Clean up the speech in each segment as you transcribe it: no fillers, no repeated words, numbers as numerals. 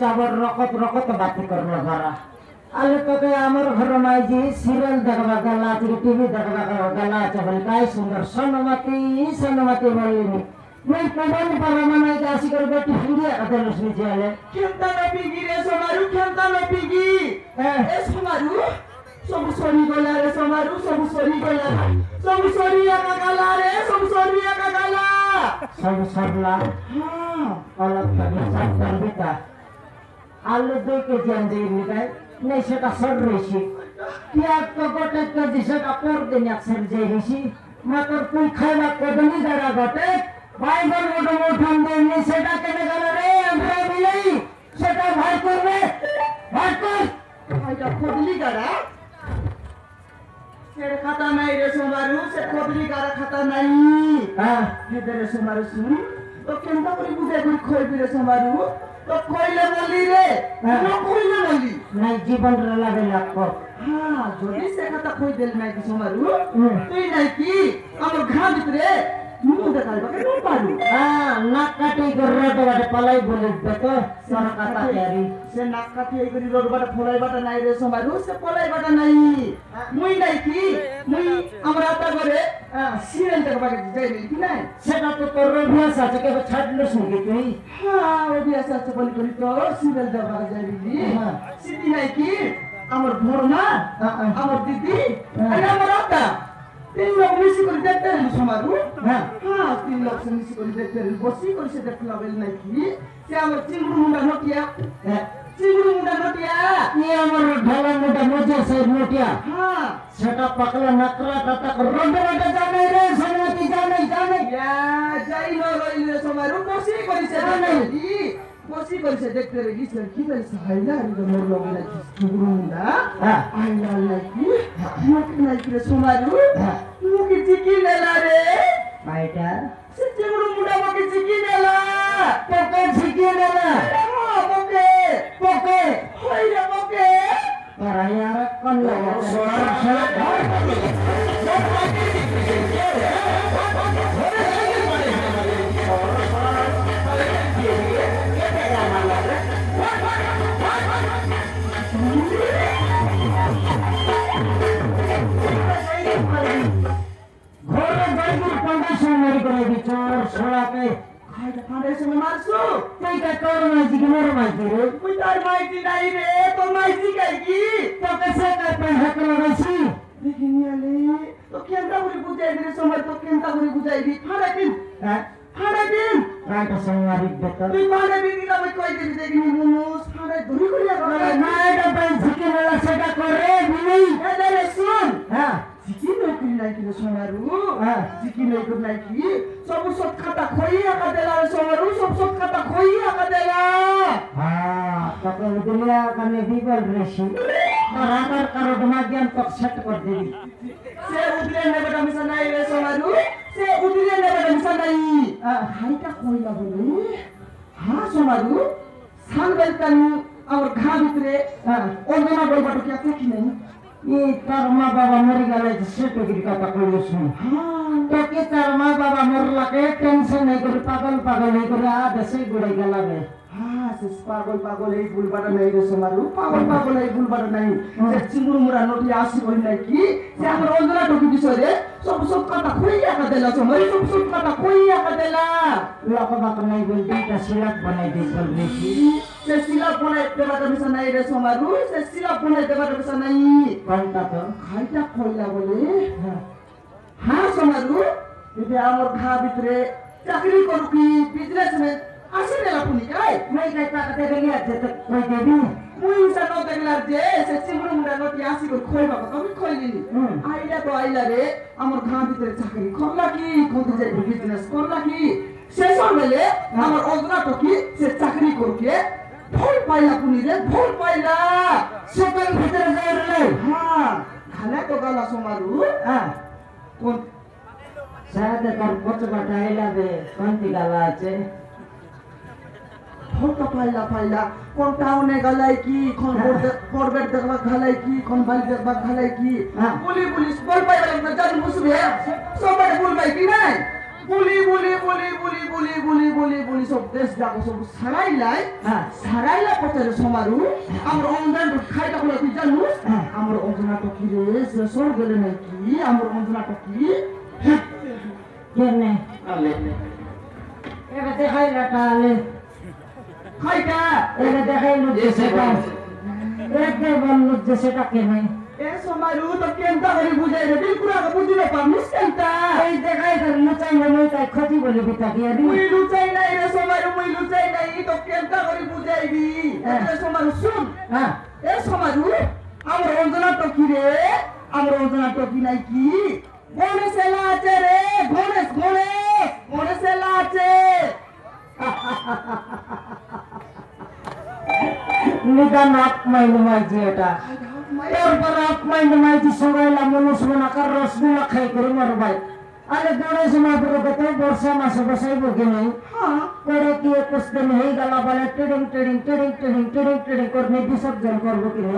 চাবর রকত রকত বাতি করলো ঘরা আলে তোকে আমার ঘর মাইজি সিরিয়াল দেখবা গেলা টিভি দেখবা গেলা চাবল কাই সুন্দর সোনমতি বললিনি मैं पवन परमाना जासी कर बेटी हिंदी अदर रश्मि जाले खेलता न पिगी रे समारू खेलता न पिगी ए समारू सब सोरी गला रे समारू सब सोरी गला सब सोरी का गला रे सब सोरी का गला सब सरला हां अलग तक सब कर बेटा आलू दे के जान दे निकाय नहीं सेटा सर रेसी क्या तो गोटे के दिशा का पर दिन अक्सर जे रेसी मात्र कोई खाना कोदनी दरा गोटे বাইগন মোটো মোঠান দেনি সেটা কেনে গেল রে আমরা মিলেই সেটা ভাই করবে ভাই কর ভাইটা খোদলি গাড়া সেটা খাতা নাই রে সোমারু সে খোদলি গাড়া খাতা নাই হ্যাঁ হেদে রে সোমারু শুন তো কেনটা করে বুঝে কই খইবি রে সোমারু তো কইলে বলি রে না কইলে বলি নাই জীবন রে লাগে লাগ হ্যাঁ যদি সে খাতা কই দেল নাই সোমারু তুই নাই কি আমার ঘা ভিতরে मुंह देखा बके नो पारू हां नाक काटी गररा तो बाटे पलाई बोले बेतो सर काटा तयारी से नाक काटी ए गरी रोड बाटे फलाई बाटे नाइ रे समारू से पलाई बाटे नाइ मुई नाइ की मुई हमरा ता करे सीरियल देख बाटे जाइली कि नाइ सेटा तो तोर अभ्यास আছে के छाडलो सुनगे तुई हां अभ्यास আছে বলি করি তো सीरियल देख बाटे जाइली हां सिद्धि नाइ की আমার ভরমা আমার দিদি আর আমার আতা तीन लोग मिसी कर देखते हैं समारू हां हां तीन लोग से मिसी कर देखते हैं बसी कर से देख लेवल नहीं की से हमर चिंगुर मुंडा नोटिया ये हमर ढाला मुंडा मजे से नोटिया हां सेटा पकला नकरा तक रोड रोड जाने रे सनमती जाने या जाई न रइल रे समारू बसी कर से नहीं बसी कर से देखते रे की की से हाइला रे मोर लोग ना चिंगुर मुंडा हां आइला लाइकी मत लाइकी रे समारू मुकी चिकी नेला रे माइटा से चिंगुर मुंडा मुकी चिकी नेला पोके चिकी नेला हां पोके पोके होई रे पोके para यार कौन लगा घोड़े जयपुर फाउंडेशन मेरी करे बिचार छोड़ा पे खाइदा फाउंडेशन में मारसो कोई का तोर माइजी की मोर माइजी रे कोई तार माइजी नहीं रे तो माइजी कहेगी तो कैसे कर पे हक लगाईसी लेकिन याले तो केंता बुरी बुझाई रे समय तो केंता बुरी बुझाई दी फाड़े दिन राइट संवारी बेटा तू माने भी दिला में कोई दिन देखनी मुनुस फाड़े धुरी करिया करे नाइट पे झिके वाला सेटा करे बिनी ए दे सुन हां झिकी नहीं करी नहीं कि सोनारू हां झिकी नहीं करी नहीं कि सब खाता खोइया का देला सोनारू सब खाता खोइया का देला हां तो दुनिया का में बीबल रेशी और आकर करो दिमागियन तक सेट कर देगी से उधरे ने बेटा मिशन नहीं रे सोनारू से उधरे ने बेटा मिशन नहीं हाई का खोइला बोले हां सोनारू सान बेलकन और घा भितरे ओजना बोल बाटो क्या कि नहीं ये तार माँ बाबा मर गए जिससे तो गिर का पकड़ सुन हाँ तो के तार माँ बाबा मर लगे टेंशन नहीं करे पागल नहीं करे आ दसे गुड़े गला में हाँ से पागल एक बुलबाड़ा नहीं रे समारू पागल एक बुलबाड़ा नहीं से चिंगुर मुरा नोटी आसी बोल नहीं की से हमर ओंदरा टोकी बिसरे सब काटा खोइया का देला समारू सब काटा खोइया का देला लकबा का नहीं बोल दी का सिलक बनाई दे बोल की से सिलक बनाई देबा त मिसा नहीं रे समारू से सिलक बनाई देबा त मिसा नहीं कोनटा तो खाइटा खोइला बोले हां समारू ये हमर घा भितरे चाकरी करू की बिजनेस में आसे नेला पुनी काय मैं काय ताकते गलिया जे त कोई देबी मुई सा न देखला जे से चिंगुर मुंडा नोटी आसी को खोइबा को कभी खोइलिनी आइला तो आइला रे हमर घा भितरे चाकरी करला की कोन जे बिजनेस करला की शेष होले हमर ओजना टोकी से चाकरी करके फल पाइला पुनी रे फल पाइला से कोई भितरे जाय रे हां खाना तो गला सोमारू हां कोन সাথে তার কচকা টাইলাবে কোনটি গালা আছে ফটো ফাইলা কোন টাউনে গলাই কি কোন করবেট দেখবা খালাই কি কোন বালি দেখবা খালাই কি পুলিশ বল পাই না জানি বুঝবে সবাই বল পাই কি নাই বুলি সব দেশ যাবো সব সারাইলা পচারে সমারু আমার অঞ্জন খাইটা বলে তুই জানু আমার অঞ্জনাটা কি রে শেষর গেলে নাকি আমার অঞ্জনাটা কি কেনে এবার দেখাই রাটালে খাইটা এবার দেখাই লুজে সেটা একবার বল লুজে সেটা কেনে এ সমারু তো কেনটা করে বুঝাই রে বিলকুল আগে বুঝিলে পারমিস কেনটা এই দেখাই তার লুচাই না মই তাই ক্ষতি বলে বিতা কি আদি মুই লুচাই নাই রে সমারু মুই লুচাই নাই তো কেনটা করে বুঝাইবি এ সমারু শুন হ্যাঁ এ সমারু আমার অঞ্জনা তো কি রে আমার অঞ্জনা তো কি নাই কি গণেশ এলা আছে রে গণেশ এলা আছে নিদান আপমাই নমাইজি এটা এরপর আপমাই নমাইজি সবাইলা মনুষ্য নাকার রসগোল্লা খাই করে মারো ভাই আরে গণেশ মহাপুর কত বর্ষা মাসে বসাইব কি নেই করে কি 21 দিন হয়ে গেল বলে ট্রেডিং করে বিসর্জন করবো কি নেই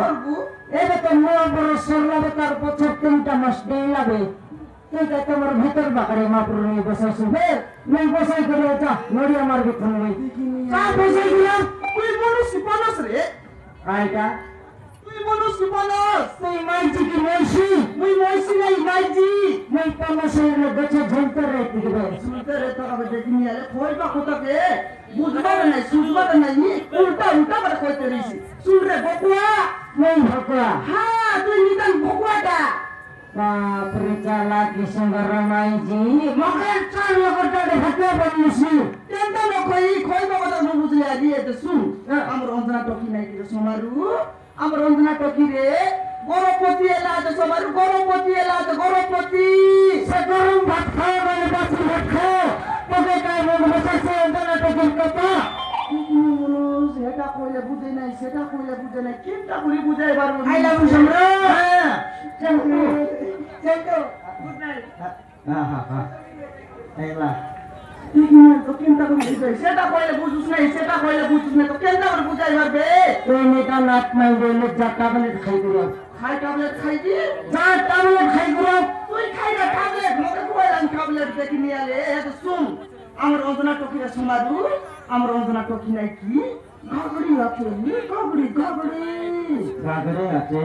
এবার তো মহাপুর সর্বাবতার বছর 3টা মাস দেই লাগে ঠিক আছে তোমার ভিতর বাকারে মহাপুর নিয়ে বসাইছো ফের মই বসাই করে যা নড়িয়া মারবি তুমি বসাই দিলাম তুই মনুষ্য রে আইটা তুই মনুষ্য তুই মাইজি কি মইছি মুই মইছি নাই মাইজি মই পানসের গছে ঝলতে রইতে গবে শুনতে রে তো আবে দেখিনি আলে কইবা কোথাকে বুঝবা নাই সুঝবা নাই উল্টা করে কইতে রইছি শুন রে বকুয়া মই ভকয়া হ্যাঁ তুই নিতান বকুয়াটা বাপরে চালা কি সুন্দর মাইজি মকের চাল লগটা হাতে বলিছি কেনটা নকই কইবা কথা ন বুঝলি আদি এতে শুন আমার অঞ্জনা টকি নাই কি সমারু আমার অঞ্জনা টকি রে গরপতি এলা আছে সমারু গরপতি সে গরম ভাত খাও মানে বাসি ভাত খাও তবে তাই মন বসাছে অন্তনা টকির কথা সেটা কইলে বুঝে নাই কেনটা করে বুঝাই পারবো আই লাভ ইউ সমরা হ্যাঁ চলো গুড নাইট হ্যাঁ এইলা তো কেনটা করে বুঝাই সেটা কইলে বুঝুস নাই তো কেনটা করে বুঝাই পারবে তুই নেতা নাট মাই বলে যা ট্যাবলেট খাই দিও ট্যাবলেট খাই দি যা ট্যাবলেট খাই দিও তুই খাই না ট্যাবলেট মকে কইলাম ট্যাবলেট দেখি নিয়ে আলে এত শুন আমার অঞ্জনা টকিরা সমাদু আমার অঞ্জনা টকি নাই কি গাগড়ি আছে গাগড়ে আছে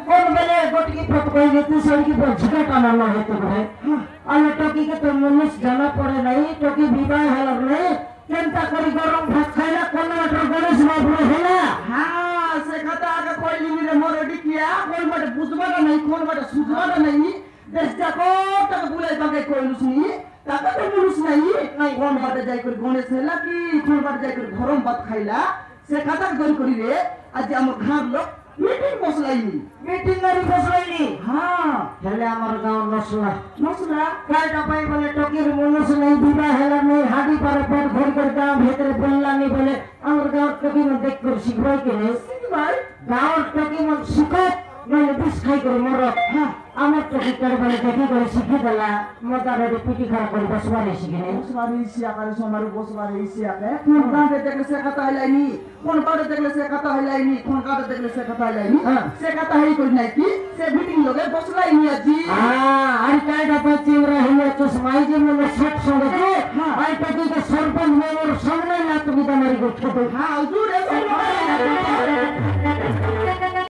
কোন বেলে গটকি ফট কই দিতে সরকি ঝুঁকে টানানো হতে পারে আলে টকি কে তো মনুষ জানা পড়ে নাই টকি বিবাহ হলো রে কেনটা করি গরম ভাত খাইলা কোন মাত্র গণেশ মহাপুর হেলা হ্যাঁ সে কথা আগে কইলি রে মোর ডিকিয়া কোন মাঠে বুঝবাটা নাই কোন মাঠে সুঝবাটা নাই দেশ যাকো টাকা বুলাই বাগে কইলুস নি টাকা তো মনুষ নাই কোন বাটে যাই করে গণেশ হেলা কি কোন বাটে যাই করে গরম ভাত খাইলা সে কথা গন করি রে আজ আমার ঘাট লোক মিটিং বসলাইনি হ্যাঁ হেলে আমার গাঁও নসলা কাইটা পাই বলে টকির মনুষ নাই বিবাহ হেলা নাই হাডি পারে পেট ভর করে গাঁও ভিতরে বললানি বলে আমার গাঁও টকি মন দেখ করে শিখবাই কে ভাই গাঁও টকি মন শিখত মানে বিষ খাই করে মরত আমার টকি করে বলে দেখি করে শিখে দেলা মজারে পিটি খারাপ করে বসবারে শিখে নেই বসবারে ইসিয়াকারে সমারু বসবারে ইসিয়াকে কোন গাঁতে দেখলে সে কথা হইলাইনি কোন পাড়ে দেখলে সে কথা হইলাইনি কোন গাঁতে দেখলে সে কথা হইলাইনি সে কথা হই করি নাই কি সে মিটিং লগে বসলাইনি আজি আর কাইটা পাই চিমরা হিলে চশমাই যে মনে সেট সঙ্গে আই টকি কে সরপঞ্চ মেমোর সামনে না তুমি তোমারি গোছতে হ্যাঁ হুজুর এসব